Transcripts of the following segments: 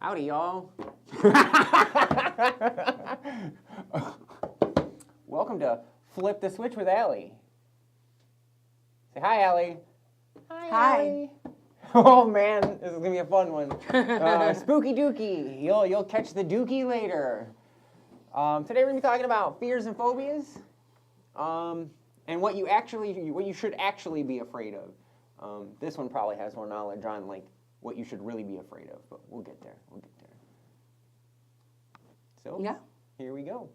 Howdy, y'all. Welcome to Flip the Switch with Allie. Say hi, Allie. Hi. Allie. Oh man, this is gonna be a fun one. Spooky Dooky. You'll catch the Dooky later. Today we're gonna be talking about fears and phobias, and what you should actually be afraid of. This one probably has more knowledge on like what you should really be afraid of, but we'll get there. So Yeah. Here we go.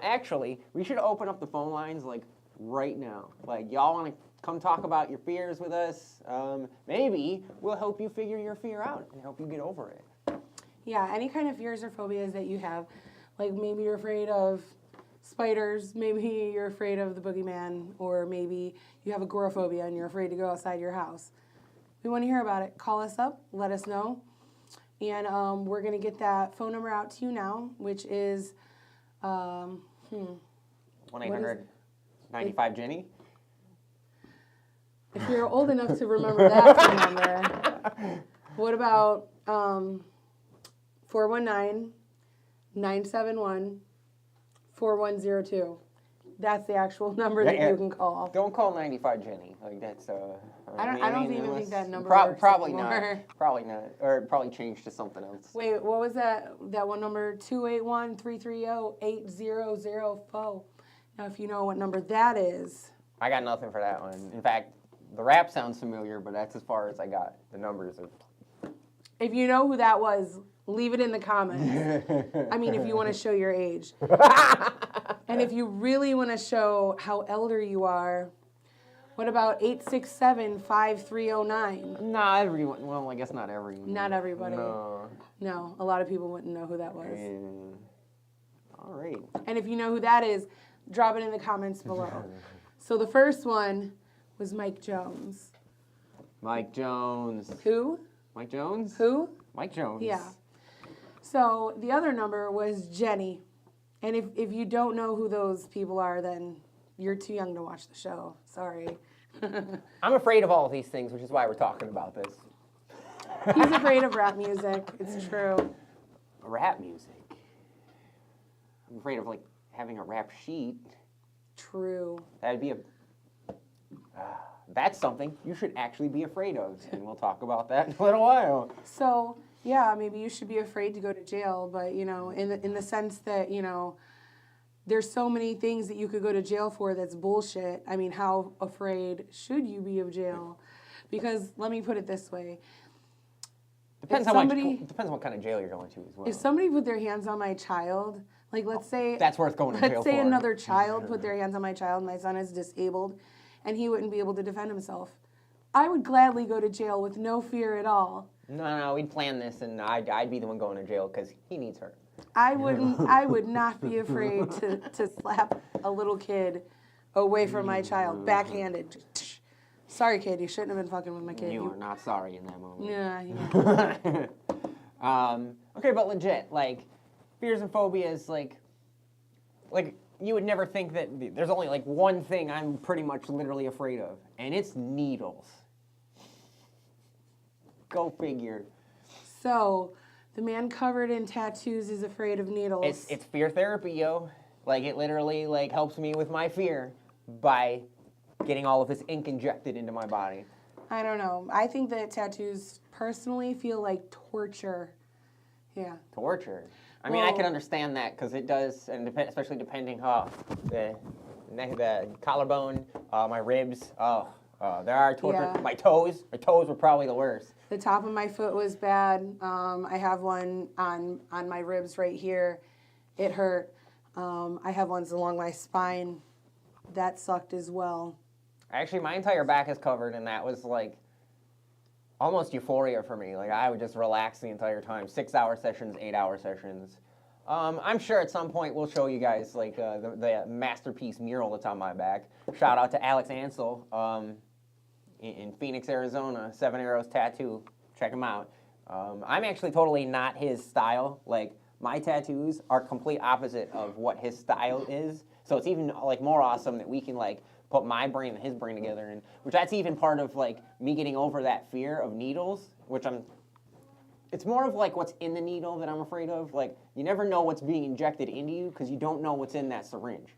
Actually, we should open up the phone lines like right now. Like y'all want to come talk about your fears with us? Maybe we'll help you figure your fear out and help you get over it. Yeah, any kind of fears or phobias that you have. Like maybe you're afraid of spiders, maybe you're afraid of the boogeyman, or maybe you have agoraphobia and you're afraid to go outside your house. We want to hear about it. Call us up, let us know. And we're going to get that phone number out to you now, which is 1-800-95-Jenny. If you're old enough to remember that phone number, what about 419-971-4102? That's the actual number that you can call. Don't call 95-Jenny. Like that's I don't even think that number works probably anymore. not. Probably not. Or probably changed to something else. Wait, what was that one number? 281-330-8004. Now, if you know what number that is. I got nothing for that one. In fact, the rap sounds familiar, but that's as far as I got. The numbers are... If you know who that was, leave it in the comments. I mean, if you want to show your age. And if you really want to show how elder you are, what about 867-5309? Not everyone. Well, I guess not everyone. Not everybody. No. No, a lot of people wouldn't know who that was. Yeah. All right. And if you know who that is, drop it in the comments below. So the first one was Mike Jones. Mike Jones. Who? Mike Jones? Who? Mike Jones. Yeah. So the other number was Jenny. And if you don't know who those people are, then you're too young to watch the show. Sorry. I'm afraid of all of these things, which is why we're talking about this. He's afraid of rap music. It's true. Rap music? I'm afraid of, like, having a rap sheet. True. That'd be a... that's something you should actually be afraid of, and we'll talk about that in a little while. So, yeah, maybe you should be afraid to go to jail, but, you know, in the sense that, you know, there's so many things that you could go to jail for that's bullshit. I mean, how afraid should you be of jail? Because let me put it this way. Depends what kind of jail you're going to as well. If somebody put their hands on my child, like let's say... That's worth going to jail for. Let's say another child put their hands on my child, my son is disabled, and he wouldn't be able to defend himself. I would gladly go to jail with no fear at all. No, we'd plan this, and I'd be the one going to jail because he needs her. I would not be afraid to slap a little kid away from my child, backhanded. Sorry, kid, you shouldn't have been fucking with my kid. You are not sorry in that moment. Yeah. Okay, but legit, like, fears and phobias, like, you would never think that there's only, like, one thing I'm pretty much literally afraid of, and it's needles. Go figure. So, the man covered in tattoos is afraid of needles. It's fear therapy, yo. Like, it literally, like, helps me with my fear by getting all of this ink injected into my body. I don't know. I think that tattoos personally feel like torture. Yeah. Torture? I mean, I can understand that because it does, and especially depending how the collarbone, my ribs, there are torture. Yeah. My toes were probably the worst. The top of my foot was bad. I have one on my ribs right here. It hurt. I have ones along my spine. That sucked as well. Actually, my entire back is covered, and that was like almost euphoria for me. Like, I would just relax the entire time. 6-hour sessions, 8-hour sessions. I'm sure at some point we'll show you guys like the masterpiece mural that's on my back. Shout out to Alex Ansel in Phoenix, Arizona, 7 Arrows Tattoo. Check him out. I'm actually totally not his style. Like, my tattoos are complete opposite of what his style is. So it's even like more awesome that we can like put my brain and his brain together, and which that's even part of like me getting over that fear of needles, which I'm It's more of like what's in the needle that I'm afraid of. Like, you never know what's being injected into you because you don't know what's in that syringe.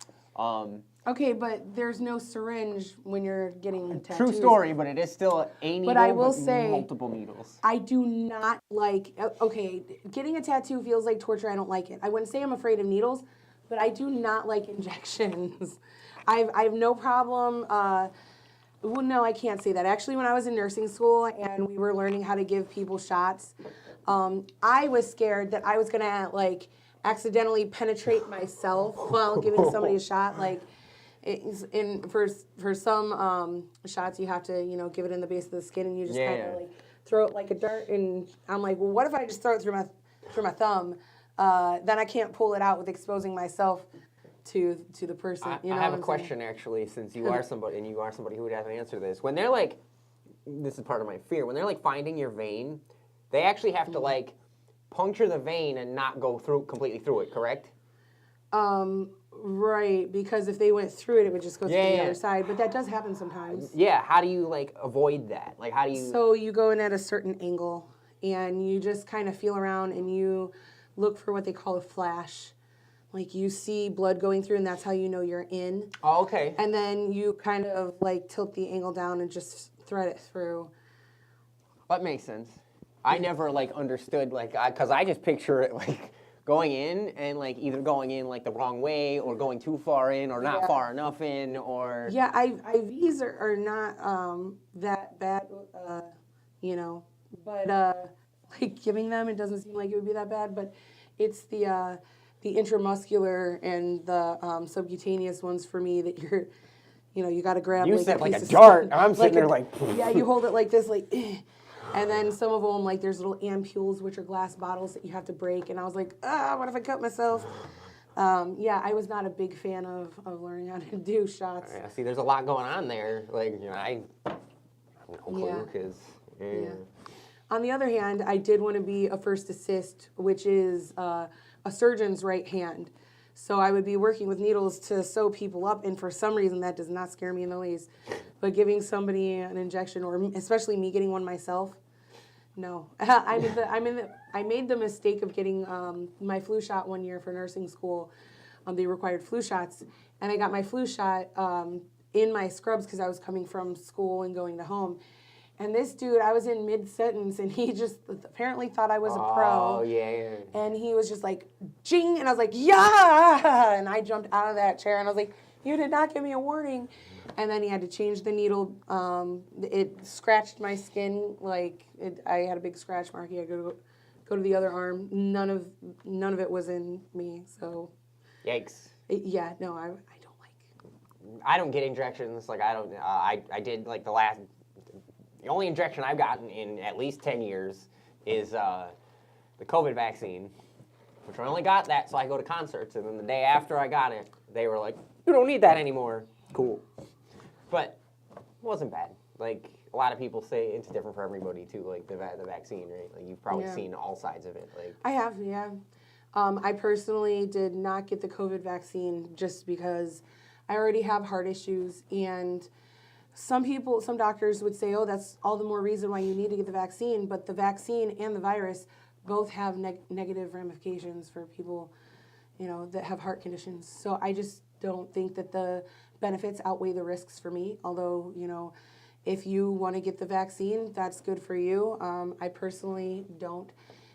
Okay, but there's no syringe when you're getting tattoos. True story, but it is still a needle, But I will say, multiple needles. I do not like, okay, getting a tattoo feels like torture. I don't like it. I wouldn't say I'm afraid of needles, but I do not like injections. I have no problem. Well, no, I can't say that. Actually, when I was in nursing school and we were learning how to give people shots, I was scared that I was going to, like, accidentally penetrate myself while giving somebody a shot. Like, for some shots, you have to, give it in the base of the skin, and you just kind of like throw it like a dart. And I'm like, well, what if I just throw it through my thumb? Then I can't pull it out with exposing myself to the person. I have a question actually, since you are somebody who would have to answer this. When they're like, this is part of my fear. When they're like finding your vein, they actually have to like puncture the vein and not go completely through it. Correct? Right, because if they went through it, it would just go through the other side. But that does happen sometimes. Yeah, how do you like avoid that? Like, how do you? So you go in at a certain angle, and you just kind of feel around, and you look for what they call a flash. Like, you see blood going through, and that's how you know you're in. Oh, okay. And then you kind of like tilt the angle down and just thread it through. That makes sense. I never like understood because I just picture it like going in and like either going in like the wrong way or going too far in or not far enough in or. Yeah, IVs are not that bad, but like giving them, it doesn't seem like it would be that bad, but it's the intramuscular and the subcutaneous ones for me that you got to grab. You like said a like piece a of dart. skin. I'm sitting there like. Yeah, you hold it like this, like. And then some of them, like, there's little ampules, which are glass bottles that you have to break. And I was like, what if I cut myself? I was not a big fan of learning how to do shots. Yeah, see, there's a lot going on there. Like, I have no clue because. Yeah. On the other hand, I did want to be a first assist, which is a surgeon's right hand. So I would be working with needles to sew people up, and for some reason that does not scare me in the least. But giving somebody an injection, or especially me getting one myself, no. I made the mistake of getting my flu shot one year for nursing school. They required flu shots, and I got my flu shot in my scrubs because I was coming from school and going to home. And this dude, I was in mid-sentence, and he just apparently thought I was a pro. Oh, yeah. And he was just like, jing, and I was like, yeah! And I jumped out of that chair, and I was like, you did not give me a warning. And then he had to change the needle. It scratched my skin, I had a big scratch mark. He had to go to the other arm. None of it was in me, so. Yikes. I don't like. I don't get injections. Like, I don't, I did, like, the only injection I've gotten in at least 10 years is the COVID vaccine, which I only got that so I go to concerts. And then the day after I got it, they were like, you don't need that anymore. Cool. But it wasn't bad. Like, a lot of people say it's different for everybody, too, like the vaccine, right? Like, you've probably seen all sides of it. Like, I have, yeah. I personally did not get the COVID vaccine just because I already have heart issues, and some doctors would say, oh, that's all the more reason why you need to get the vaccine, but the vaccine and the virus both have negative ramifications for people, that have heart conditions. So I just don't think that the benefits outweigh the risks for me, although, if you want to get the vaccine, that's good for you. I personally don't.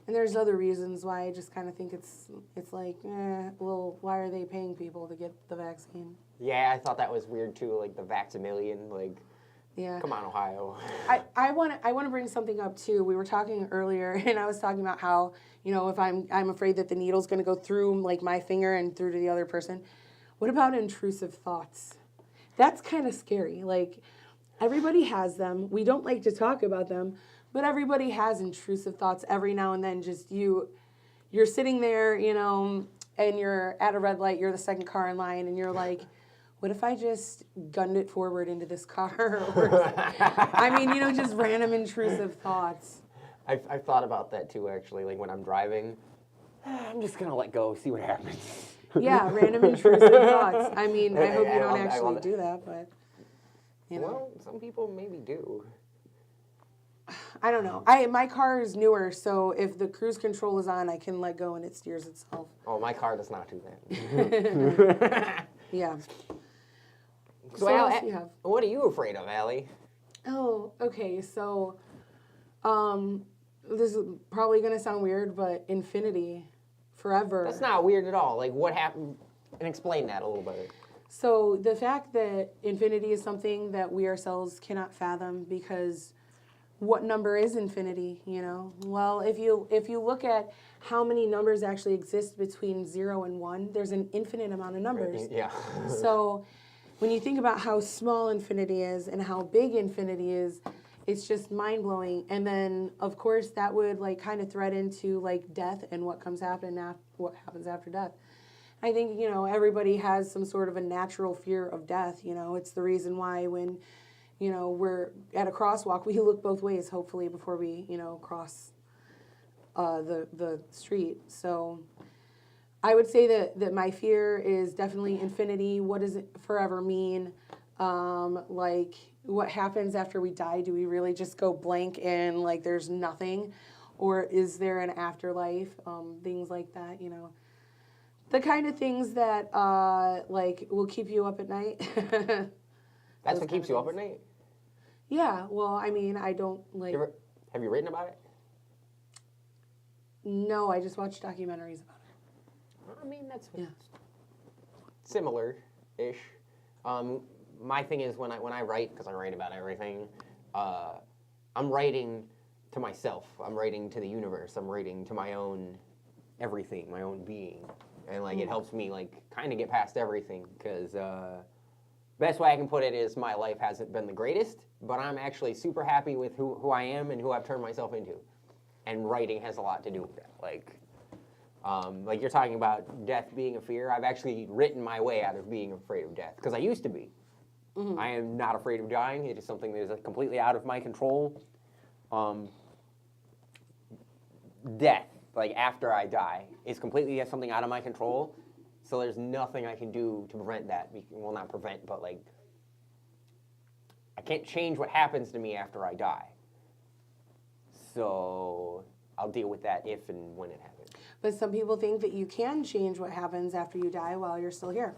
And there's other reasons why I just kind of think it's like, well, why are they paying people to get the vaccine? Yeah, I thought that was weird too, like the Vax-A-Million, like, yeah. Come on, Ohio. I want to bring something up too. We were talking earlier, and I was talking about how, if I'm afraid that the needle's going to go through like my finger and through to the other person. What about intrusive thoughts? That's kind of scary. Like, everybody has them. We don't like to talk about them, but everybody has intrusive thoughts every now and then. Just you're sitting there, and you're at a red light, you're the second car in line, and you're like, what if I just gunned it forward into this car? Just random intrusive thoughts. I've thought about that too, actually. Like when I'm driving, I'm just going to let go, see what happens. Yeah, random intrusive thoughts. I hope you don't actually do that, but, Well, some people maybe do. I don't know. My car is newer, so if the cruise control is on, I can let go and it steers itself. Oh, my car does not do that. Yeah. So, what else do you have? what are you afraid of, Allie? Oh, okay. So, this is probably gonna sound weird, but infinity, forever. That's not weird at all. Like, what happened? And explain that a little bit. So the fact that infinity is something that we ourselves cannot fathom, because what number is infinity, you know? Well, if you look at how many numbers actually exist between 0 and 1, there's an infinite amount of numbers. Yeah. So when you think about how small infinity is and how big infinity is, it's just mind-blowing. And then, of course, that would like kind of thread into like death and what happens after death. I think, you know, everybody has some sort of a natural fear of death. You know, it's the reason why when, you know, we're at a crosswalk, we look both ways, hopefully, before we, you know, cross the street. So I would say that my fear is definitely infinity. What does it forever mean? Like, what happens after we die? Do we really just go blank and, like, there's nothing? Or is there an afterlife? Things like that, you know. The kind of things that, like, will keep you up at night. That's what keeps you up at night? Yeah, well, I mean, I don't, like... Have you written about it? No, I just watched documentaries about it. I mean, that's similar-ish. My thing is when I write, because I write about everything, I'm writing to myself. I'm writing to the universe. I'm writing to my own everything, my own being. And, like, it helps me, like, kind of get past everything, because best way I can put it is my life hasn't been the greatest, but I'm actually super happy with who I am and who I've turned myself into. And writing has a lot to do with that. Like you're talking about death being a fear. I've actually written my way out of being afraid of death, because I used to be. Mm-hmm. I am not afraid of dying. It is something that is completely out of my control. Death, like after I die, is completely something out of my control. So there's nothing I can do to prevent that. Well, not prevent, but like, I can't change what happens to me after I die. So I'll deal with that if and when it happens. But some people think that you can change what happens after you die while you're still here.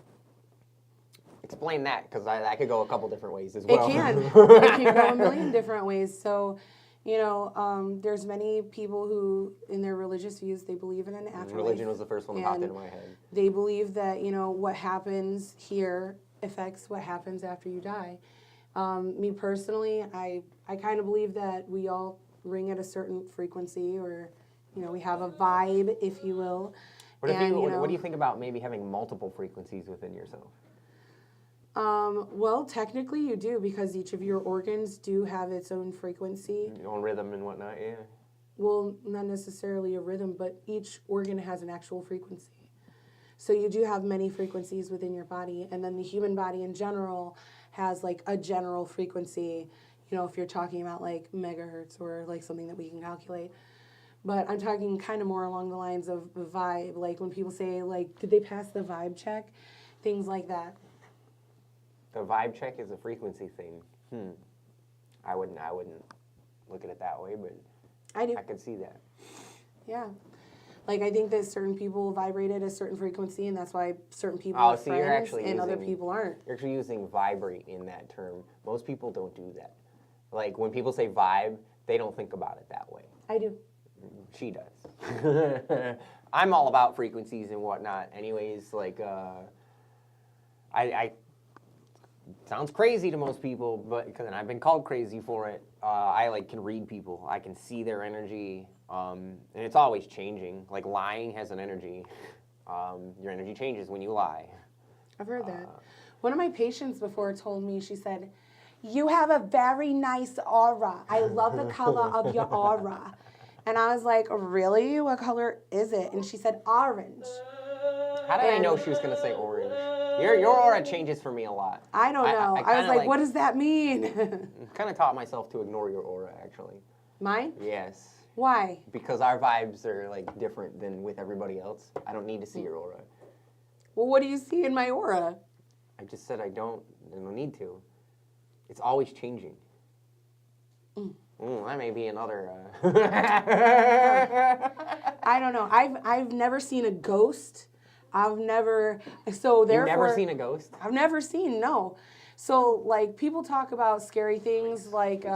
Explain that, because I could go a couple different ways as well. It can. It can go a million different ways. So, you know, there's many people who, in their religious views, they believe in an afterlife. Religion was the first one that popped into my head. They believe that, you know, what happens here affects what happens after you die. Me personally, I kind of believe that we all ring at a certain frequency, or, you know, we have a vibe, if you will. What do you think about maybe having multiple frequencies within yourself? Well, technically you do, because each of your organs do have its own frequency. Your own rhythm and whatnot, yeah. Well, not necessarily a rhythm, but each organ has an actual frequency. So you do have many frequencies within your body, and then the human body in general has like a general frequency, you know, if you're talking about like megahertz or like something that we can calculate. But I'm talking kind of more along the lines of the vibe, like when people say, like, did they pass the vibe check? Things like that. The vibe check is a frequency thing. I wouldn't look at it that way, but I do. I could see that. Yeah. Like, I think that certain people vibrate at a certain frequency, and that's why certain people are friends and other people aren't. You're actually using vibrate in that term. Most people don't do that. Like, when people say vibe, they don't think about it that way. I do. She does. I'm all about frequencies and whatnot. Anyways, like, I sounds crazy to most people, and I've been called crazy for it. I like can read people. I can see their energy, and it's always changing. Like lying has an energy. Your energy changes when you lie. I've heard that. One of my patients before told me, she said, "You have a very nice aura. I love the color of your aura." And I was like, "Really? What color is it?" And she said, "Orange." How did I know she was going to say orange? Your aura changes for me a lot. I don't know. I was like, what does that mean? I kind of taught myself to ignore your aura, actually. Mine? Yes. Why? Because our vibes are like different than with everybody else. I don't need to see your aura. Well, what do you see in my aura? I just said I don't need to. It's always changing. That may be another. I don't know. I've never seen a ghost. I've never. So therefore. You've never seen a ghost? I've never seen, no. So like people talk about scary things like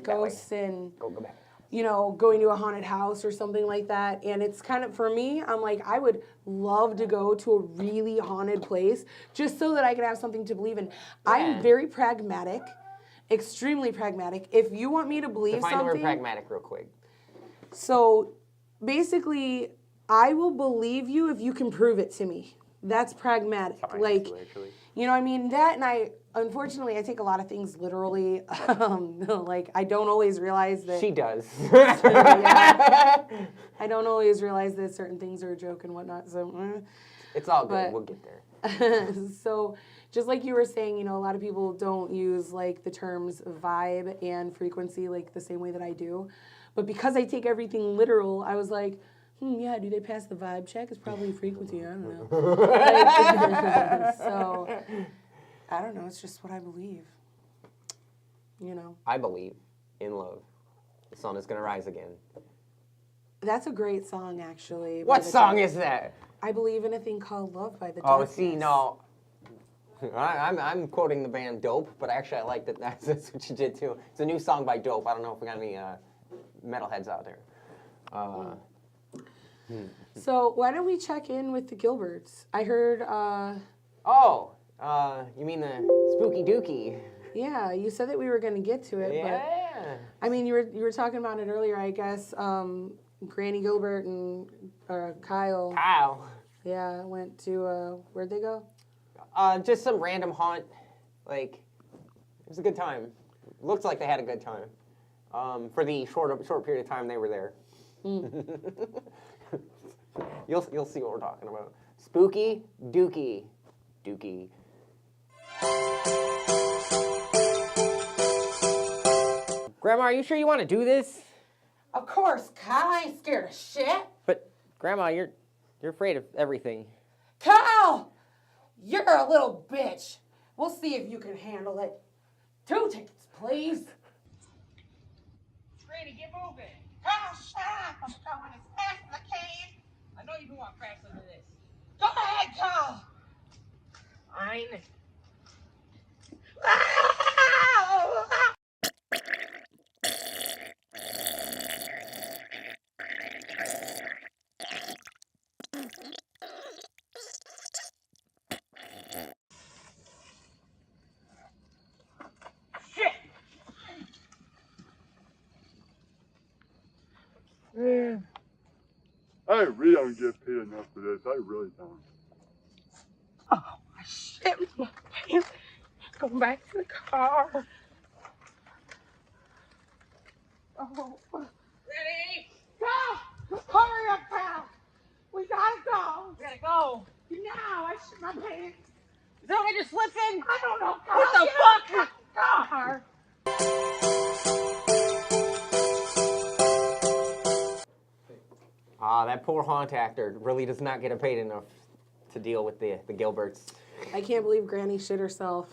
ghosts and. Go back. You know, going to a haunted house or something like that. And it's kind of, for me, I'm like, I would love to go to a really haunted place just so that I can have something to believe in. Yeah. I'm very pragmatic, extremely pragmatic. If you want me to believe something. Define the word pragmatic real quick. So basically, I will believe you if you can prove it to me. That's pragmatic. Fine, like, actually. You know what I mean? That, and unfortunately, I take a lot of things literally. Like, I don't always realize that. She does. Yeah. I don't always realize that certain things are a joke and whatnot. So, It's all good. We'll get there. So, just like you were saying, you know, a lot of people don't use, like, the terms vibe and frequency, like, the same way that I do. But because I take everything literal, I was like, yeah, do they pass the vibe check? It's probably frequency. I don't know. So, I don't know. It's just what I believe. You know. I believe in love. The sun is going to rise again. That's a great song, actually. What song is that? I believe in a thing called Love by the Oh, Darkness. see, no. I'm quoting the band Dope, but actually I like that that's what you did too. It's a new song by Dope. I don't know if we got any metalheads out there. So why don't we check in with the Gilberts? I heard. You mean the Spooky Dooky? Yeah, you said that we were going to get to it. Yeah. But, I mean, you were talking about it earlier. I guess Granny Gilbert and Kyle. Kyle. Yeah, went to where'd they go? Just some random haunt. Like, it was a good time. Looks like they had a good time. For the short period of time they were there. You'll see what we're talking about. Spooky Dooky. Dooky. Grandma, are you sure you want to do this? Of course, Kyle. I ain't scared of shit. But Grandma, you're afraid of everything. Kyle, you're a little bitch. We'll see if you can handle it. 2 tickets, please. Granny, get moving. Kyle, shut up. I'm going as fast as I can. I know you can walk faster than this. Go ahead, Kyle. Fine. Man, I really don't get paid enough for this. I really don't. Oh, shit. My pants. Go back to the car. Oh. Ready? Go! Hurry up, pal. We gotta go. We gotta go. Now, I shit my pants. Is that what I just slipped in? I don't know. What the fuck? Car. That poor haunt actor really does not get paid enough to deal with the Gilberts. I can't believe Granny shit herself.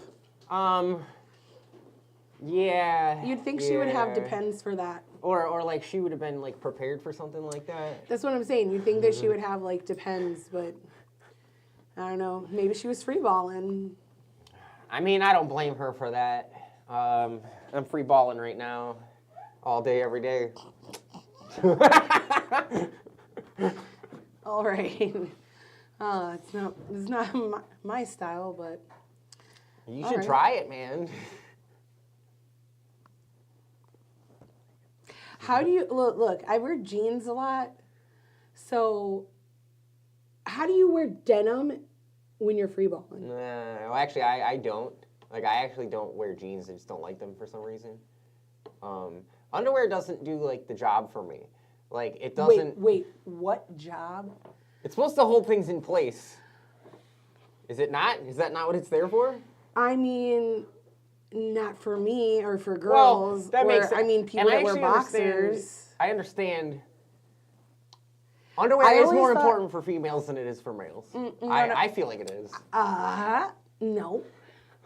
Yeah. You'd think she would have depends for that. Or like she would have been like prepared for something like that. That's what I'm saying. You'd think that she would have like depends, but I don't know. Maybe she was freeballing. I mean, I don't blame her for that. I'm free balling right now, all day, every day. All right. It's not my style, but you should try it, man. How do you look? I wear jeans a lot, so how do you wear denim when you're freeballing? Well, actually, I don't. Like, I actually don't wear jeans. I just don't like them for some reason. Underwear doesn't do like the job for me. Like, it doesn't. Wait. What job? It's supposed to hold things in place. Is it not? Is that not what it's there for? I mean, not for me or for girls. Well, that makes sense. I mean, people that wear boxers. I understand. Underwear is more important for females than it is for males. I feel like it is. No.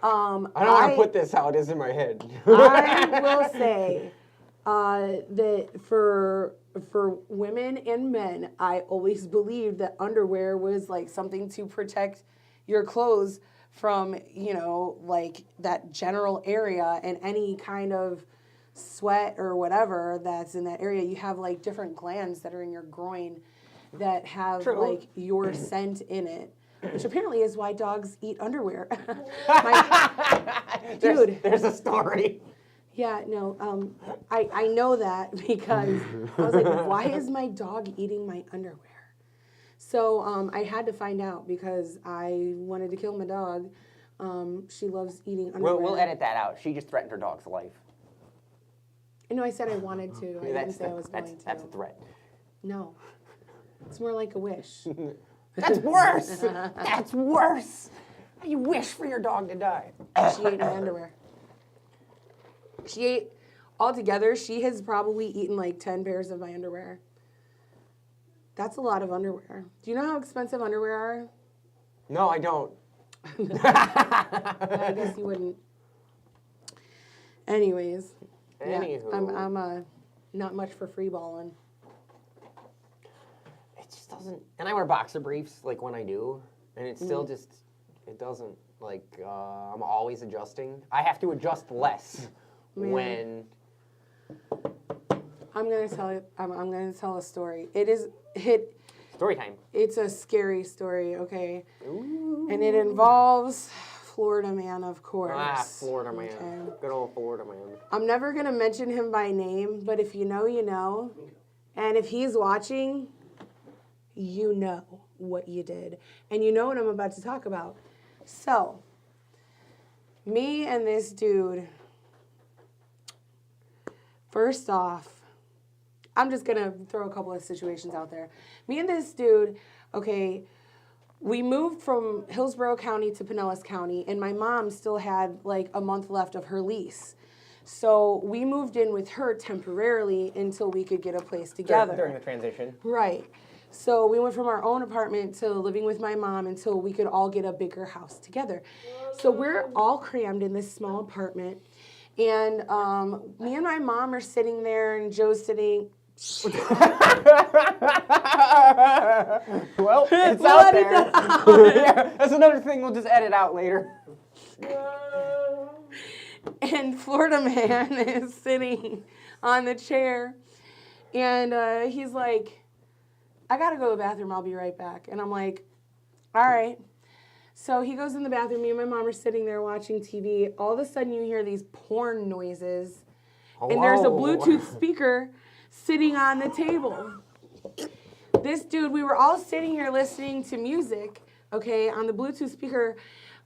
I don't want to put this how it is in my head. I will say that for women and men, I always believed that underwear was like something to protect your clothes from, like that general area and any kind of sweat or whatever that's in that area. You have like different glands that are in your groin that have like your scent in it, which apparently is why dogs eat underwear. Dude, there's a story. Yeah, no, I know that because I was like, why is my dog eating my underwear? So I had to find out because I wanted to kill my dog. She loves eating underwear. We'll edit that out. She just threatened her dog's life. No, I said I wanted to. I didn't say I was going to. That's a threat. No, it's more like a wish. That's worse. That's worse. You wish for your dog to die. She ate my underwear. She ate, altogether, she has probably eaten like 10 pairs of my underwear. That's a lot of underwear. Do you know how expensive underwear are? No, I don't. I guess you wouldn't. Anyways. Anywho. Yeah, I'm not much for free balling. It just doesn't. And I wear boxer briefs like when I do, and it still just, it doesn't, like, I'm always adjusting. I have to adjust less when. I'm gonna tell a story. Story time. It's a scary story, okay? Ooh. And it involves Florida man, of course. Florida man. Okay. Good old Florida man. I'm never gonna mention him by name, but if you know, you know. And if he's watching, you know what you did. And you know what I'm about to talk about. So, me and this dude, first off, I'm just going to throw a couple of situations out there. Me and this dude, okay, we moved from Hillsborough County to Pinellas County, and my mom still had like a month left of her lease. So we moved in with her temporarily until we could get a place together. During the transition. Right. So we went from our own apartment to living with my mom until we could all get a bigger house together. So we're all crammed in this small apartment. And me and my mom are sitting there, and Joe's sitting. Well, it's out there. Yeah, that's another thing we'll just edit out later. And Florida man is sitting on the chair, and he's like, I gotta go to the bathroom, I'll be right back. And I'm like, all right. So he goes in the bathroom, me and my mom are sitting there watching TV. All of a sudden you hear these porn noises, and there's a Bluetooth speaker sitting on the table. This dude, we were all sitting here listening to music, okay, on the Bluetooth speaker.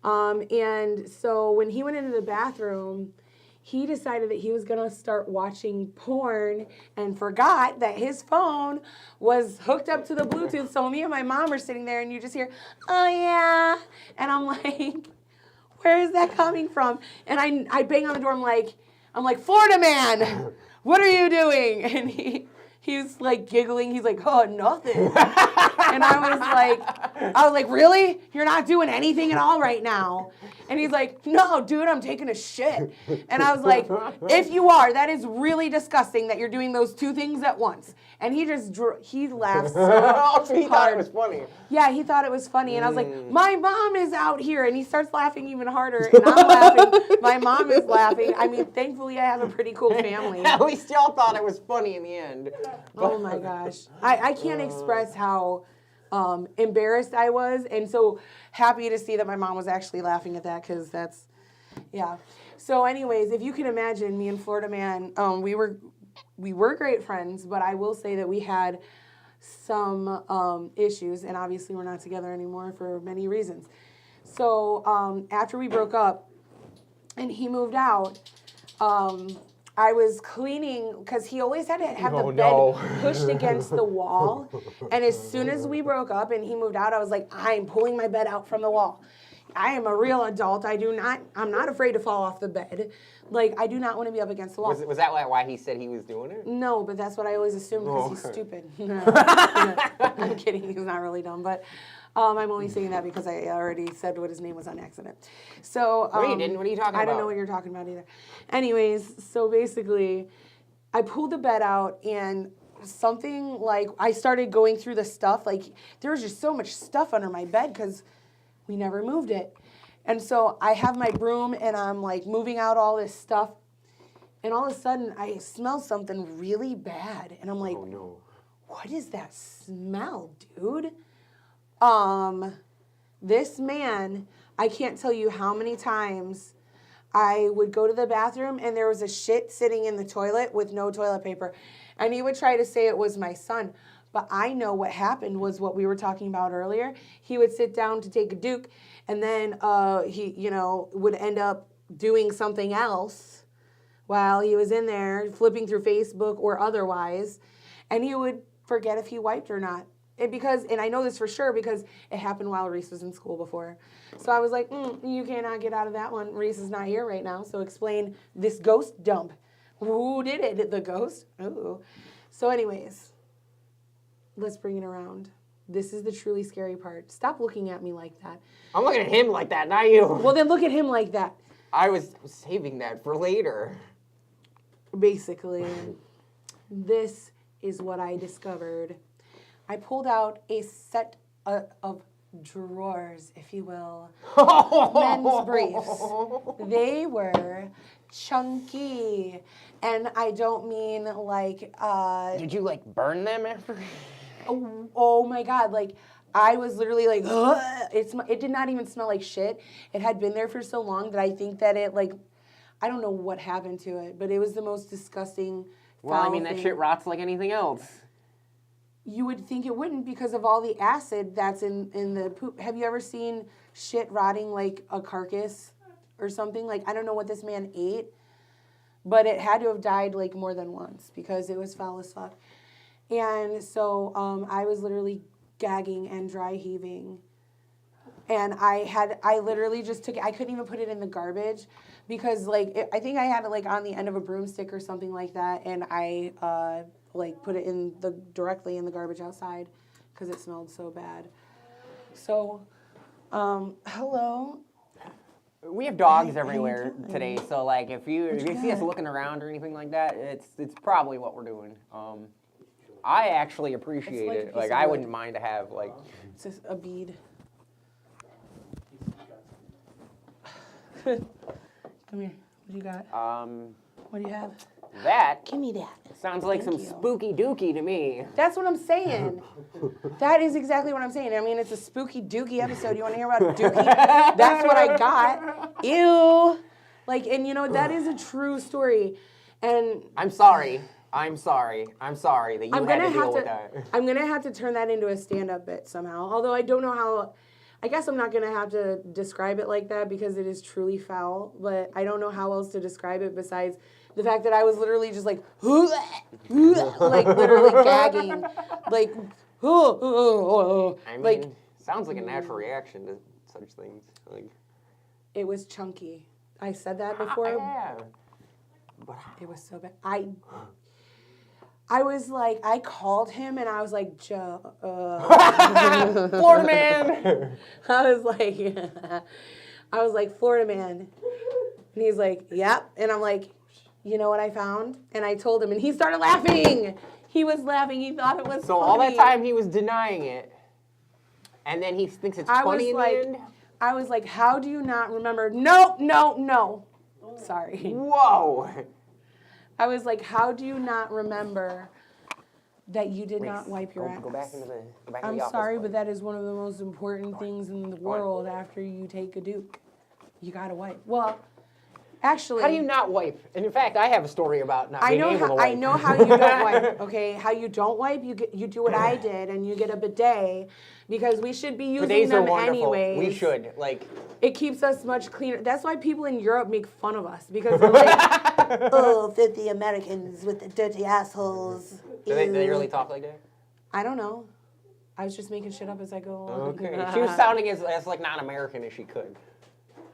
And so when he went into the bathroom, he decided that he was going to start watching porn and forgot that his phone was hooked up to the Bluetooth. So me and my mom are sitting there, and you just hear, oh, yeah. And I'm like, where is that coming from? And I bang on the door. I'm like, Florida man, what are you doing? And he's like giggling. He's like, oh, nothing. And I was like, really? You're not doing anything at all right now? And he's like, no, dude, I'm taking a shit. And I was like, if you are, that is really disgusting that you're doing those two things at once. And he laughs so Oh, so he hard. thought it was funny. Yeah, he thought it was funny. And I was like, my mom is out here. And he starts laughing even harder. And I'm laughing. My mom is laughing. I mean, thankfully, I have a pretty cool family. At least y'all thought it was funny in the end. Oh, my gosh. I can't express how embarrassed I was, and so happy to see that my mom was actually laughing at that, because that's, yeah. So anyways, if you can imagine, me and Florida man, we were great friends, but I will say that we had some issues, and obviously we're not together anymore for many reasons. So after we broke up and he moved out, I was cleaning, because he always had to have the bed pushed against the wall. And as soon as we broke up and he moved out, I was like, I'm pulling my bed out from the wall. I am a real adult. I'm not afraid to fall off the bed. Like, I do not want to be up against the wall. Was that why he said he was doing it? No, but that's what I always assumed, because he's stupid. I'm kidding. He's not really dumb, but I'm only saying that because I already said what his name was on accident. So No, you didn't. What are you talking about? I don't know what you're talking about either. Anyways, so basically, I pulled the bed out and something like I started going through the stuff. Like there was just so much stuff under my bed because we never moved it. And so I have my broom and I'm like moving out all this stuff. And all of a sudden I smell something really bad. And I'm like, Oh no. what is that smell, dude? This man, I can't tell you how many times I would go to the bathroom and there was a shit sitting in the toilet with no toilet paper. And he would try to say it was my son. But I know what happened was what we were talking about earlier. He would sit down to take a Duke and then he, would end up doing something else while he was in there flipping through Facebook or otherwise. And he would forget if he wiped or not. And I know this for sure because it happened while Reese was in school before. So I was like, you cannot get out of that one. Reese is not here right now. So explain this ghost dump. Who did it? The ghost? Ooh. So anyways, let's bring it around. This is the truly scary part. Stop looking at me like that. I'm looking at him like that, not you. Well, then look at him like that. I was saving that for later. Basically, this is what I discovered. I pulled out a set of drawers, if you will, men's briefs. They were chunky, and I don't mean like. Did you like burn them after? Oh my God! Like I was literally like, it did not even smell like shit. It had been there for so long that I think that it like, I don't know what happened to it, but it was the most disgusting. Well, I mean foul that thing. shit rots like anything else. You would think it wouldn't because of all the acid that's in the poop. Have you ever seen shit rotting like a carcass or something? Like, I don't know what this man ate, but it had to have died like more than once because it was foul as fuck. And so I was literally gagging and dry heaving. And I literally just took it. I couldn't even put it in the garbage because like, I think I had it like on the end of a broomstick or something like that. And I like put it directly in the garbage outside because it smelled so bad. So, hello. We have dogs How you everywhere doing? today, so like if you see us got? looking around or anything like that, it's probably what we're doing. I actually appreciate like a it. piece Like of I wood. wouldn't mind to have like. It's just a bead. Come here. What do you got? What do you have? That Give me that. sounds like Thank some you. spooky dooky to me. That's what I'm saying. That is exactly what I'm saying. I mean, it's a spooky Dooky episode. You want to hear about Dooky? That's what I got. Ew. Like, and that is a true story. And I'm sorry that you had to deal with that. I'm gonna have to turn that into a stand-up bit somehow. Although I don't know how. I guess I'm not gonna have to describe it like that because it is truly foul. But I don't know how else to describe it besides the fact that I was literally just like, like literally gagging, like, I mean, like sounds like a natural reaction to such things. Like, it was chunky. I said that before. yeah. But It was so bad. I was like, I called him and I was like, Joe. Florida man. I was like, Florida man. And he's like, yep. And I'm like, you know what I found? And I told him and he started laughing. He was laughing. He thought it was So funny. all that time he was denying it, and then he thinks it's funny in the end? I was like, how do you not remember? No. Sorry. Whoa. I was like, how do you not remember that you did not wipe your ass? Go back into the I'm office. sorry, but that is one of the most important things in the world after you take a Duke. You gotta wipe. Well, actually, How do you not wipe? And in fact, I have a story about not being able to wipe. I know how you don't wipe. Okay, how you don't wipe? You do what I did, and you get a bidet because we should be using Bidets are them wonderful. anyways. We should. Like, It keeps us much cleaner. That's why people in Europe make fun of us because they're like, oh, 50 Americans with the dirty assholes. do they Ew." really talk like that? I don't know. I was just making shit up as I go along. Okay. She was sounding as like non-American as she could.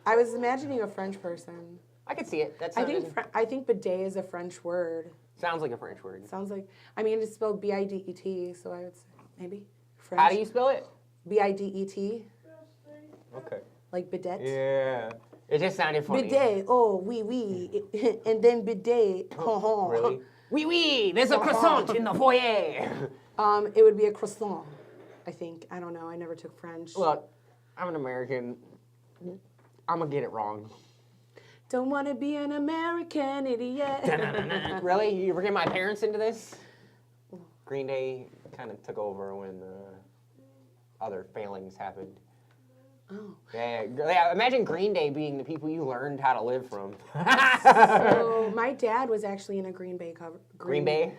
I was imagining a French person. I could see it. That I sounded, think bidet is a French word. sounds like a French word. Sounds like, I mean, it's spelled B-I-D-E-T, so I would say maybe French. How do you spell it? B-I-D-E-T, Okay. like bidet. Yeah. It just sounded funny. Bidet, oh, oui, oui. And then bidet, Really? Oui, oui, there's a croissant in the foyer. It would be a croissant, I think. I don't know. I never took French. Look, I'm an American. I'm gonna get it wrong. Don't want to be an American idiot. Really? You ever get my parents into this? Green Day kind of took over when other failings happened. Oh. Yeah, imagine Green Day being the people you learned how to live from. So my dad was actually in a Green Day cover. Green Bay?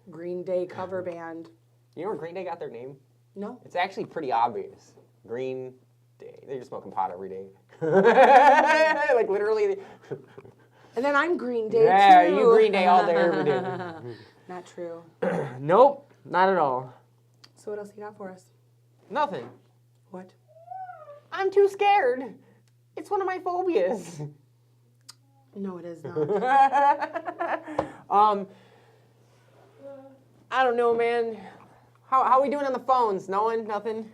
Green Day cover band. You know where Green Day got their name? No. It's actually pretty obvious. Green Day. They're just smoking pot every day. Like literally. And then I'm Green Day Yeah, too. you Green Day all day every day. Not true. Nope, not at all. So what else you got for us? Nothing. What? I'm too scared. It's one of my phobias. No, it is not. I don't know, man. How are we doing on the phones? No one? Nothing?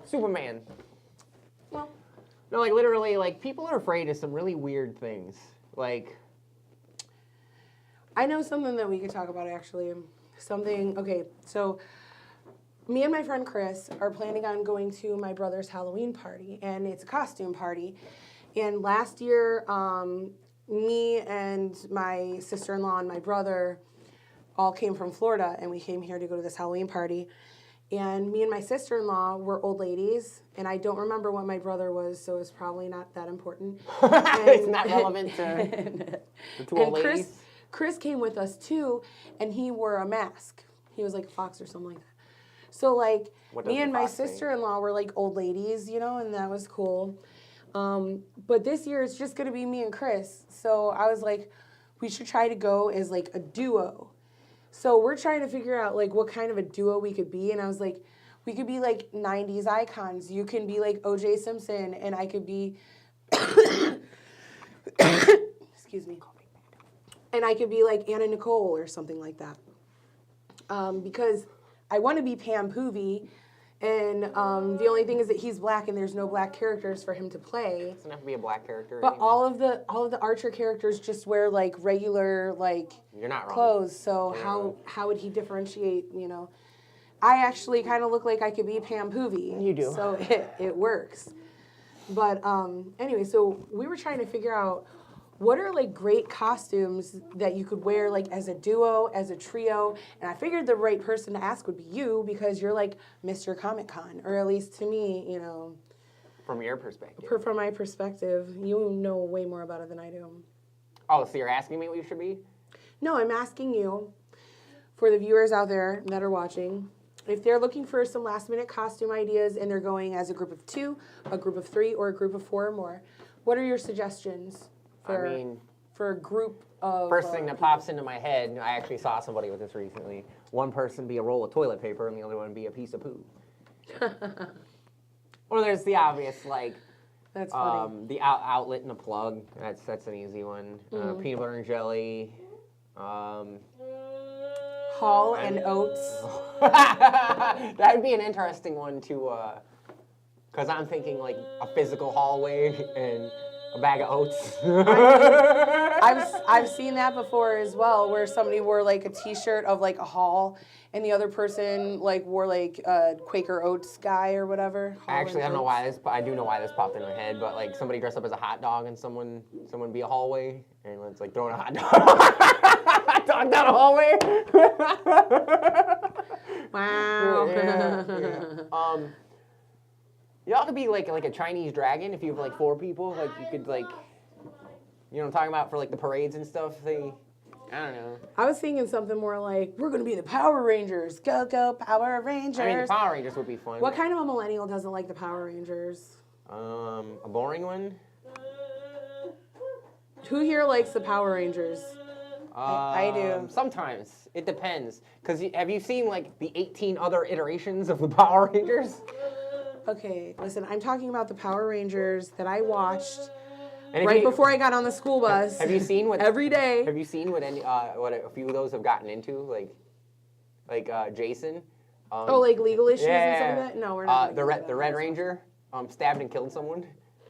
Superman. Well, No, like literally, like people are afraid of some really weird things. Like, I know something that we could talk about actually. Okay, so me and my friend Chris are planning on going to my brother's Halloween party, and it's a costume party. And last year, me and my sister-in-law and my brother all came from Florida, and we came here to go to this Halloween party. And me and my sister-in-law were old ladies, and I don't remember what my brother was, so it's probably not that important. it's not relevant to the two old ladies. Chris came with us too, and he wore a mask. He was like a fox or something like that. So like me and my sister-in-law were like old ladies, you know, and that was cool. But this year it's just gonna be me and Chris. So I was like, we should try to go as like a duo. So we're trying to figure out like what kind of a duo we could be, and I was like, we could be like 90s icons. You can be like O.J. Simpson, and I could be, excuse me, and I could be like Anna Nicole or something like that. Because I want to be Pam Poovey, and the only thing is that he's black and there's no black characters for him to play. It doesn't have to be a black character. But all of the Archer characters just wear like regular like You're not wrong. clothes. So how would he differentiate? You know, I actually kind of look like I could be Pam Poovey. You do. So it works. But anyway, so we were trying to figure out what are like great costumes that you could wear like as a duo, as a trio, and I figured the right person to ask would be you because you're like Mr. Comic-Con, or at least to me, you know. From your perspective. From my perspective, you know way more about it than I do. Oh, so you're asking me what you should be? No, I'm asking you, for the viewers out there that are watching, if they're looking for some last-minute costume ideas and they're going as a group of 2, a group of 3, or a group of 4 or more, what are your suggestions for a group of... First thing that pops into my head, I actually saw somebody with this recently. One person be a roll of toilet paper and the other one be a piece of poo. Or there's the obvious, like, That's funny. the outlet and a plug. That's an easy one. Peanut butter and jelly. Hall and Oates. That'd be an interesting one to, because I'm thinking like a physical hallway and a bag of oats. I've seen that before as well, where somebody wore like a T-shirt of like a Hall, and the other person like wore like a Quaker Oats guy or whatever. Actually, I don't know why this. I do know why this popped in my head, but like somebody dressed up as a hot dog and someone be a hallway, and it's like throwing a hot dog down a hallway. Wow. Yeah. Y'all could be like a Chinese dragon if you have like 4 people. Like you could like, you know what I'm talking about for like the parades and stuff. I don't know. I was thinking something more like, we're gonna be the Power Rangers. Go, go, Power Rangers. I mean, the Power Rangers would be fun. What kind of a millennial doesn't like the Power Rangers? A boring one? Who here likes the Power Rangers? I do. Sometimes. It depends. Because have you seen like the 18 other iterations of the Power Rangers? Okay, listen, I'm talking about the Power Rangers that I watched And right before I got on the school bus. Have you seen what every day? Have you seen what what a few of those have gotten into? Like Jason. Like legal issues yeah, and stuff like that? No, we're not. The Red Ranger stabbed and killed someone.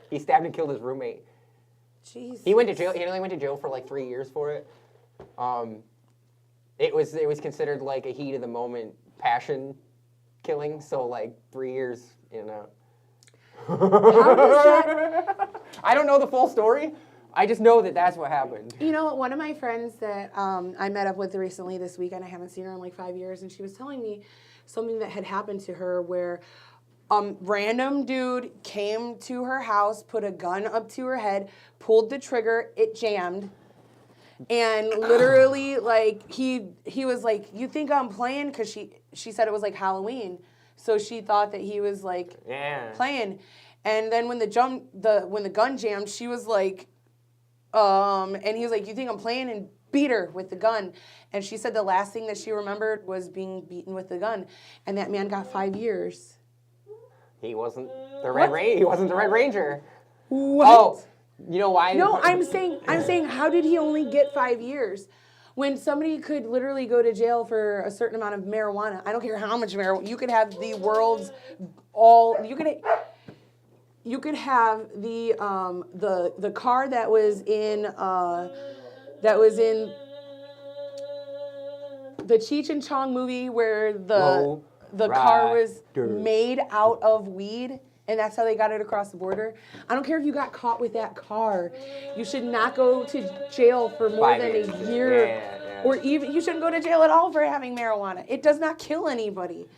He stabbed and killed his roommate. Jeez. He went to jail. He only went to jail for like 3 years for it. It was considered like a heat of the moment passion killing. So like 3 years, you know. How does that? I don't know the full story. I just know that that's what happened. You know, one of my friends that I met up with recently this week, and I haven't seen her in like 5 years, and she was telling me something that had happened to her where random dude came to her house, put a gun up to her head, pulled the trigger, it jammed. And literally, like, he was like, you think I'm playing? Because she said it was like Halloween. So she thought that he was like playing. And then when the gun jammed, she was like, and he was like, you think I'm playing? And beat her with the gun. And she said the last thing that she remembered was being beaten with the gun. And that man got 5 years. He wasn't the Red Ranger. He wasn't the Red Ranger. What? Oh, you know why? No, I'm saying, how did he only get 5 years? When somebody could literally go to jail for a certain amount of marijuana. I don't care how much marijuana. You could have the world's you could have the car that was in the Cheech and Chong movie where the car was made out of weed, and that's how they got it across the border. I don't care if you got caught with that car. You should not go to jail for more than a year. Yeah. Or even, you shouldn't go to jail at all for having marijuana. It does not kill anybody.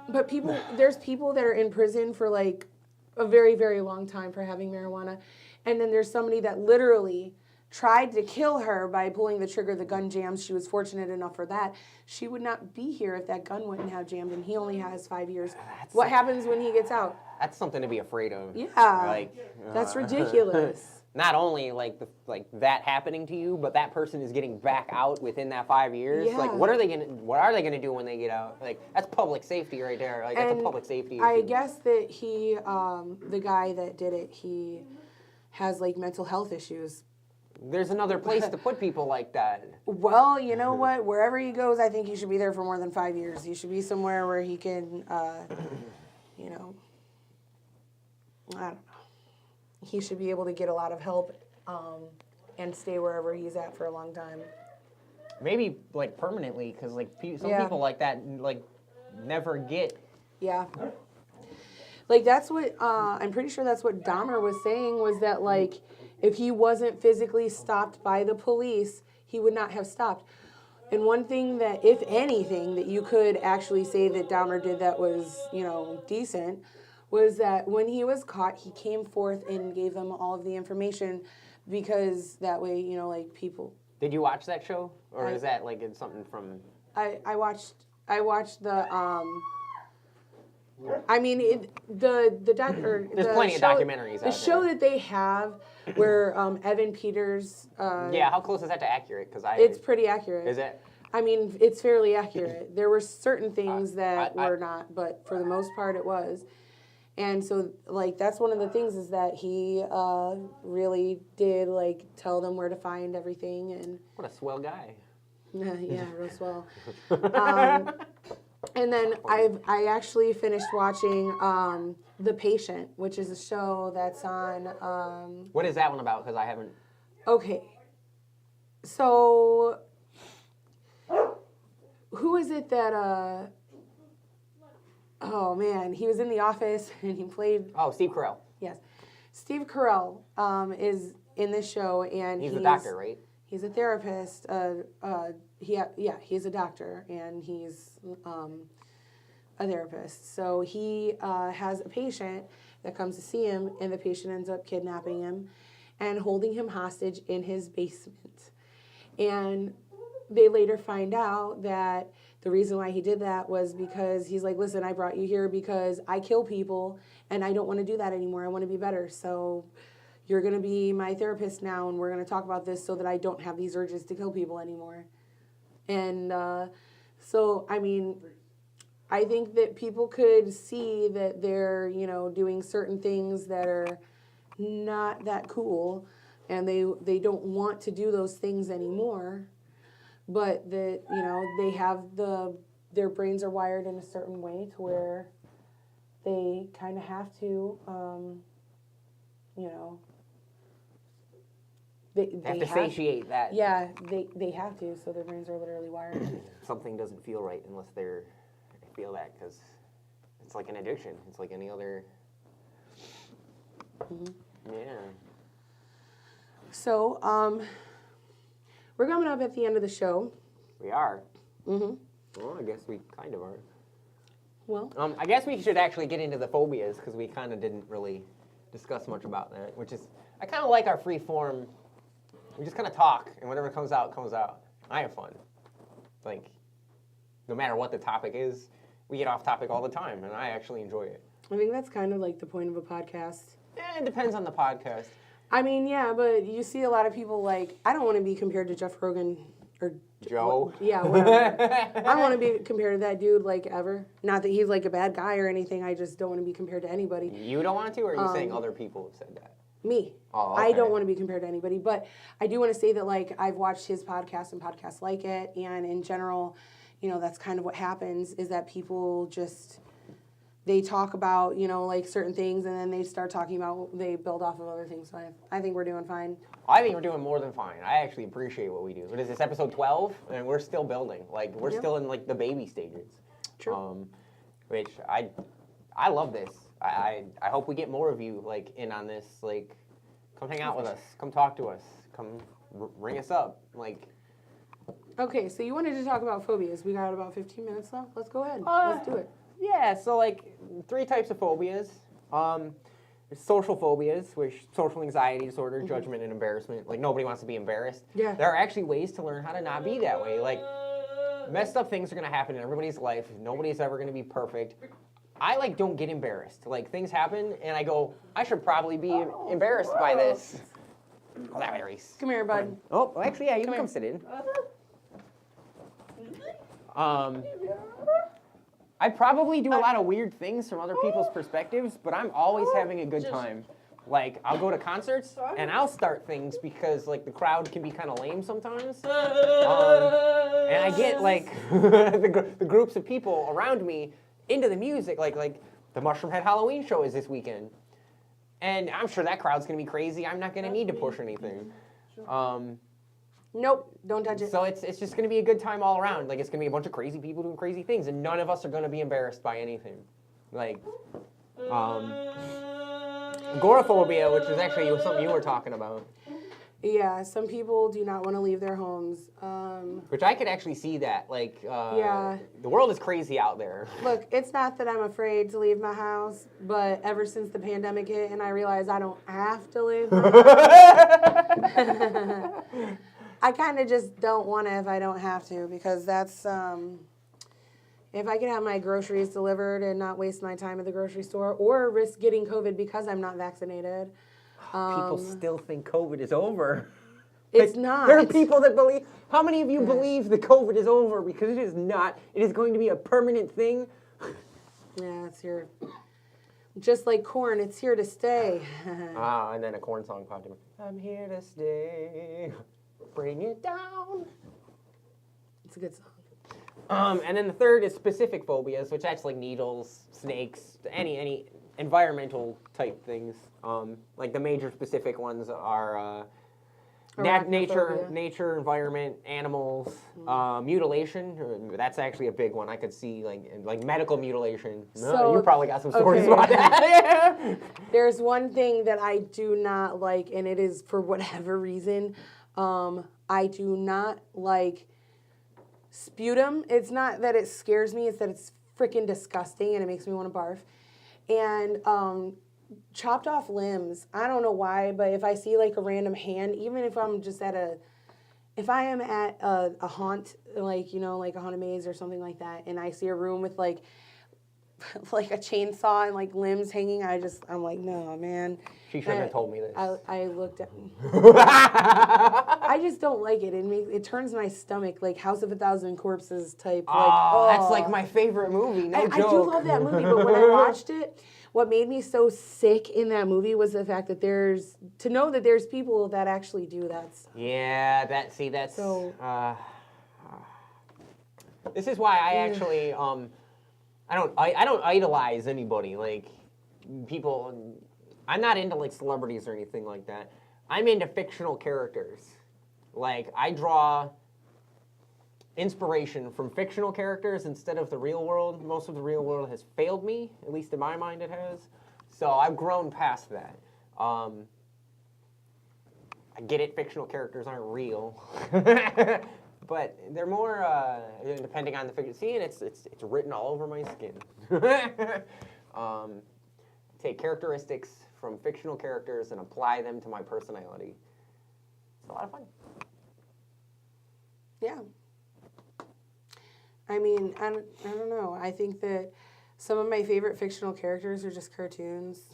But there's people that are in prison for like a very, very long time for having marijuana. And then there's somebody that literally tried to kill her by pulling the trigger, the gun jams. She was fortunate enough for that. She would not be here if that gun wouldn't have jammed, and he only has 5 years. What happens when he gets out? That's something to be afraid of. Yeah, that's ridiculous. Not only like that happening to you, but that person is getting back out within that 5 years. Yeah. Like, what are they gonna do when they get out? Like, that's public safety right there. Like, that's a public safety issue. I guess that he, the guy that did it, he has like mental health issues. There's another place to put people like that. Well, you know what? Wherever he goes, I think he should be there for more than 5 years. He should be somewhere where he can, you know, I don't know. He should be able to get a lot of help and stay wherever he's at for a long time. Maybe like permanently, because like some people like that like never get. Yeah. Like that's what I'm pretty sure that's what Dahmer was saying, was that like if he wasn't physically stopped by the police, he would not have stopped. And one thing that, if anything, that you could actually say that Dahmer did that was, you know, decent, was that when he was caught, he came forth and gave them all of the information, because that way, you know, like people. Did you watch that show, or is that like something from? I watched the. I mean, the doc or there's the plenty show, of documentaries. The show that they have where Evan Peters. Yeah, how close is that to accurate? Because it's pretty accurate. Is it? I mean, it's fairly accurate. There were certain things that were not, but for the most part, it was. And so, like, that's one of the things, is that he really did, like, tell them where to find everything. And what a swell guy. Yeah, real swell. And then I actually finished watching The Patient, which is a show that's on... what is that one about? Because I haven't... Okay. So, who is it that... Oh, man, he was in The Office, and he played... Oh, Steve Carell. Yes. Steve Carell is in this show, and he's a doctor, right? He's a therapist. He's a doctor, and he's a therapist. So he has a patient that comes to see him, and the patient ends up kidnapping him and holding him hostage in his basement. And they later find out that the reason why he did that was because he's like, listen, I brought you here because I kill people, and I don't want to do that anymore. I want to be better. So you're going to be my therapist now, and we're going to talk about this so that I don't have these urges to kill people anymore. And so, I mean, I think that people could see that they're, you know, doing certain things that are not that cool, and they don't want to do those things anymore, but that, you know, they have their brains are wired in a certain way to where they kind of have to, you know, They have to satiate that. Yeah, they have to, so their brains are literally wired. Something doesn't feel right unless they feel that, because it's like an addiction. It's like any other. Yeah. So, we're coming up at the end of the show. We are. Well, I guess we kind of are. Well, I guess we should actually get into the phobias, because we kind of didn't really discuss much about that, which is, I kind of like our free form. We just kind of talk, and whatever comes out, comes out. I have fun. Like, no matter what the topic is, we get off topic all the time, and I actually enjoy it. I think that's kind of like the point of a podcast. It depends on the podcast. I mean, yeah, but you see a lot of people like, I don't want to be compared to Jeff Rogan or Joe. Yeah, whatever. I don't want to be compared to that dude like ever. Not that he's like a bad guy or anything. I just don't want to be compared to anybody. You don't want to, or are you saying other people have said that? Me. Oh, okay. I don't want to be compared to anybody, but I do want to say that like I've watched his podcast and podcasts like it, and in general, you know, that's kind of what happens is that people just, they talk about, you know, like certain things, and then they start talking about, they build off of other things. So I think we're doing fine. I think we're doing more than fine. I actually appreciate what we do. What is this, episode 12? And we're still building. Like, we're still in, like, the baby stages. True. Which, I love this. I hope we get more of you, like, in on this. Like, come hang out with us. Come talk to us. Come ring us up. Like... Okay, so you wanted to talk about phobias. We got about 15 minutes left. Let's go ahead. Let's do it. Yeah, so like 3 types of phobias. There's social phobias, which social anxiety disorder, judgment, and embarrassment. Like nobody wants to be embarrassed. Yeah. There are actually ways to learn how to not be that way. Like messed up things are gonna happen in everybody's life. Nobody's ever gonna be perfect. I like don't get embarrassed. Like things happen, and I go, I should probably be embarrassed by this. Oh, that way, Reese. Come here, bud. Oh, well, actually, yeah, you can come sit in. I probably do a lot of weird things from other people's perspectives, but I'm always having a good time. Like, I'll go to concerts, and I'll start things because, like, the crowd can be kind of lame sometimes. And I get, like, the groups of people around me into the music. Like the Mushroom Head Halloween show is this weekend. And I'm sure that crowd's going to be crazy. I'm not going to need to push anything. Nope, don't touch it. So it's just going to be a good time all around. Like, it's going to be a bunch of crazy people doing crazy things, and none of us are going to be embarrassed by anything. Like, agoraphobia, which is actually something you were talking about. Yeah, some people do not want to leave their homes. Which I could actually see that. Like, Yeah. The world is crazy out there. Look, it's not that I'm afraid to leave my house, but ever since the pandemic hit and I realized I don't have to leave my house, I kind of just don't want to if I don't have to, because that's, if I could have my groceries delivered and not waste my time at the grocery store or risk getting COVID because I'm not vaccinated. People still think COVID is over. It's not. There are people that believe. How many of you believe that COVID is over? Because it is not. It is going to be a permanent thing. Yeah, it's here. Just like corn, it's here to stay. And then a corn song popped in. I'm here to stay. Bring it down. It's a good song. And then the third is specific phobias, which that's like needles, snakes, any environmental type things. Like the major specific ones are nature, environment, animals, mutilation. That's actually a big one. I could see like medical mutilation. So, you probably got some stories about that. There's one thing that I do not like, and it is for whatever reason. I do not like sputum. It's not that it scares me, it's that it's freaking disgusting and it makes me want to barf. And chopped off limbs, I don't know why, but if I see like a random hand, even if I'm just if I am at a haunt, like, you know, like a haunted maze or something like that, and I see a room with like a chainsaw and like limbs hanging, I'm like, no, man. She shouldn't have told me this. I looked at I just don't like it. It turns my stomach like House of a Thousand Corpses type. That's like my favorite movie. No joke. I do love that movie, but when I watched it, what made me so sick in that movie was the fact that there's people that actually do that stuff. Yeah, that's so. This is why I actually I don't idolize anybody. Like people, I'm not into like celebrities or anything like that. I'm into fictional characters. Like, I draw inspiration from fictional characters instead of the real world. Most of the real world has failed me, at least in my mind it has. So I've grown past that. I get it, fictional characters aren't real. But they're more, depending on the figure. See, and it's written all over my skin. Take characteristics from fictional characters and apply them to my personality. It's a lot of fun. Yeah. I mean, I don't know. I think that some of my favorite fictional characters are just cartoons.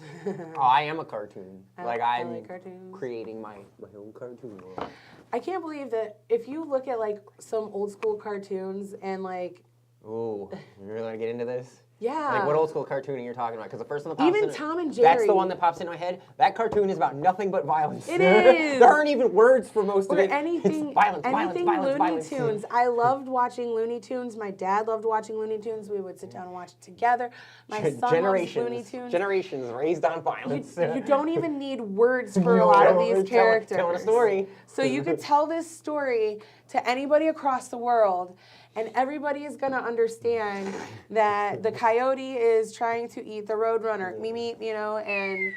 Oh, I am a cartoon. I I'm like cartoons. creating my own cartoon world. I can't believe that if you look at like some old school cartoons and like, Ooh, you really want to get into this? yeah. Like, what old school cartoon are you talking about? Because the first one that pops Even in, Tom and that's Jerry. the one that pops into my head. That cartoon is about nothing but violence. It is. There aren't even words for most of Or it. anything, It's violence, anything violence, Looney violence. Tunes. I loved watching Looney Tunes. My dad loved watching Looney Tunes. We would sit down and watch it together. My son loves Looney Tunes. Generations raised on violence. You don't even need words for a lot of these characters. Telling a story. So you could tell this story to anybody across the world, and everybody is going to understand that the coyote is trying to eat the roadrunner. Mimi, you know, and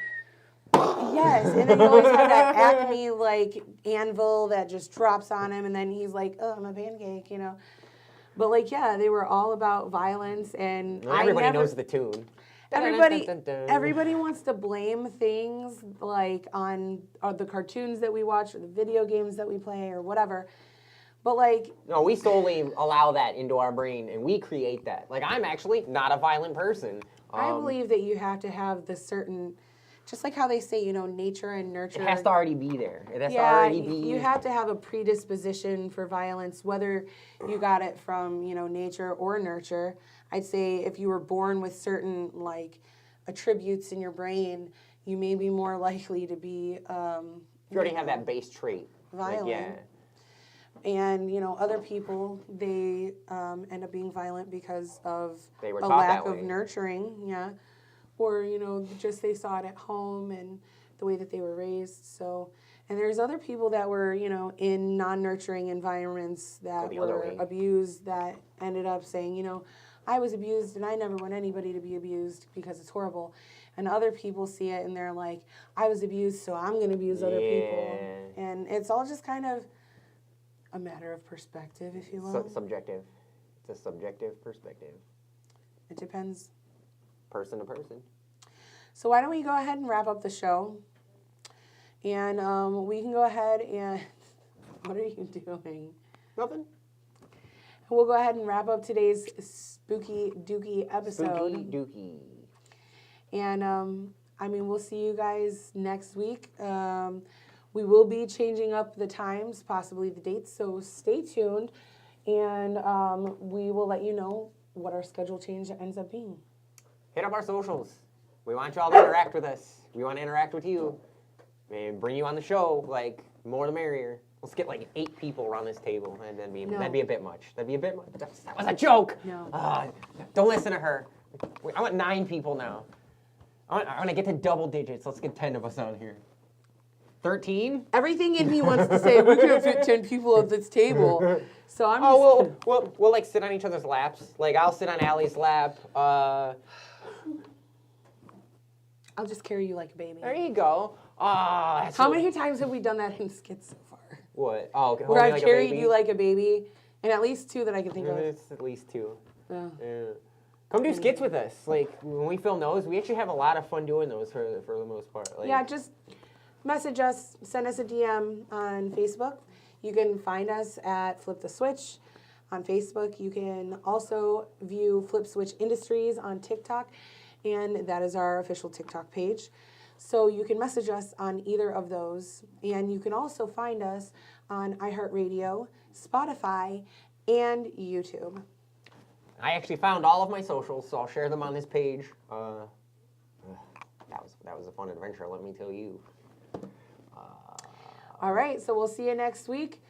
yes, and then you always have that Acme like anvil that just drops on him, and then he's like, "Oh, I'm a pancake," you know. But like, yeah, they were all about violence, and Everybody knows the tune. Everybody wants to blame things like on the cartoons that we watch or the video games that we play or whatever. But like, no, we solely allow that into our brain and we create that. Like, I'm actually not a violent person. I believe that you have to have the certain, just like how they say, you know, nature and nurture. It has to already be there. It has to already be. You have to have a predisposition for violence, whether you got it from, you know, nature or nurture. I'd say if you were born with certain like attributes in your brain, you may be more likely to be. If you already have that base trait. Violent. Like, yeah. And, you know, other people, they end up being violent because of They were a taught lack that of way. nurturing, yeah. Or, you know, just they saw it at home and the way that they were raised. So, and there's other people that were, you know, in non-nurturing environments that the other were way. abused that ended up saying, you know, I was abused and I never want anybody to be abused because it's horrible. And other people see it and they're like, I was abused, so I'm going to abuse other people. And it's all just kind of a matter of perspective, if you will. Subjective. It's a subjective perspective. It depends. Person to person. So why don't we go ahead and wrap up the show? And we can go ahead and... What are you doing? Nothing. We'll go ahead and wrap up today's Spooky Dooky episode. Spooky Dooky. And, I mean, we'll see you guys next week. We will be changing up the times, possibly the dates, so stay tuned. And we will let you know what our schedule change ends up being. Hit up our socials. We want y'all to interact with us. We want to interact with you. Maybe bring you on the show, like, more the merrier. Let's get like 8 people around this table, and that'd be a bit much. That'd be a bit much. That was a joke. No. Don't listen to her. I want 9 people now. I want to get to double digits. Let's get 10 of us on here. 13? Everything in me wants to say we can't fit 10 people at this table. So I'm just... we'll like sit on each other's laps. Like, I'll sit on Allie's lap. I'll just carry you like a baby. There you go. How many times have we done that in skits so far? What? Oh, okay. Where I've carried you like a baby, and at least 2 that I can think of. It's at least 2. Yeah. Yeah. Come do skits with us. Like, when we film those, we actually have a lot of fun doing those for the most part. Like, Yeah, just message us, send us a DM on Facebook. You can find us at Flip the Switch on Facebook. You can also view Flip Switch Industries on TikTok, and that is our official TikTok page. So you can message us on either of those, and you can also find us on iHeartRadio, Spotify, and YouTube. I actually found all of my socials, so I'll share them on this page. That was a fun adventure, let me tell you. All right, so we'll see you next week.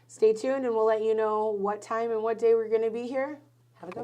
Stay tuned, and we'll let you know what time and what day we're going to be here.